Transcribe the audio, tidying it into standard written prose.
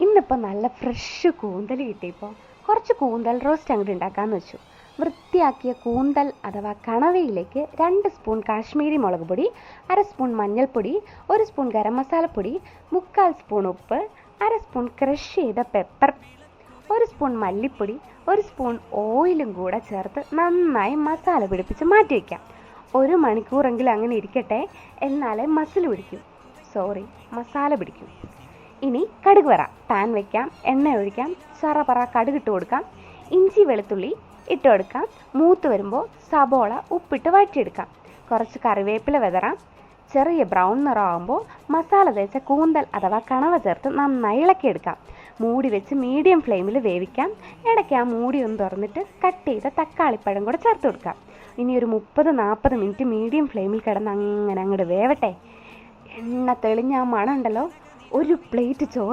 ഇന്നിപ്പോൾ നല്ല ഫ്രഷ് കൂന്തൽ കിട്ടിയപ്പോൾ കുറച്ച് കൂന്തൽ റോസ്റ്റ് അങ്ങോട്ട് ഉണ്ടാക്കാമെന്ന് വെച്ചു. വൃത്തിയാക്കിയ കൂന്തൽ അഥവാ കണവയിലേക്ക് 2 സ്പൂൺ കാശ്മീരി മുളക് പൊടി, 1/2 സ്പൂൺ മഞ്ഞൾപ്പൊടി, 1 സ്പൂൺ ഗരം മസാലപ്പൊടി, 1/4 സ്പൂൺ ഉപ്പ്, 1/2 സ്പൂൺ ക്രഷ് ചെയ്ത പെപ്പർ, 1 സ്പൂൺ മല്ലിപ്പൊടി, 1 സ്പൂൺ ഓയിലും കൂടെ ചേർത്ത് നന്നായി മസാല പിടിപ്പിച്ച് മാറ്റി വയ്ക്കാം. 1 മണിക്കൂറെങ്കിലും അങ്ങനെ ഇരിക്കട്ടെ, എന്നാലേ മസാല പിടിക്കും. ഇനി കടുക് വറ പാൻ വയ്ക്കാം, എണ്ണ ഒഴിക്കാം, ചറപറ കടുകിട്ട് കൊടുക്കാം, ഇഞ്ചി വെളുത്തുള്ളി ഇട്ട് കൊടുക്കാം. മൂത്ത് വരുമ്പോൾ സബോള ഉപ്പിട്ട് വഴറ്റിയെടുക്കാം. കുറച്ച് കറിവേപ്പില വിതറാം. ചെറിയ ബ്രൗൺ നിറമാകുമ്പോൾ മസാല തേച്ച കൂന്തൽ അഥവാ കണവ ചേർത്ത് നന്നായി ഇളക്കിയെടുക്കാം. മൂടി വെച്ച് മീഡിയം ഫ്ലെയിമിൽ വേവിക്കാം. ഇടയ്ക്ക് ആ മൂടി ഒന്ന് തുറന്നിട്ട് കട്ട് ചെയ്ത തക്കാളിപ്പഴം കൂടെ ചേർത്ത് കൊടുക്കാം. ഇനി ഒരു 30-40 മിനിറ്റ് മീഡിയം ഫ്ലെയിമിൽ കിടന്ന് അങ്ങനെ അങ്ങോട്ട് വേവട്ടെ. എണ്ണ തെളിഞ്ഞ ആ മണം ഉണ്ടല്ലോ, ഒരു പ്ലേറ്റ് ചോറ്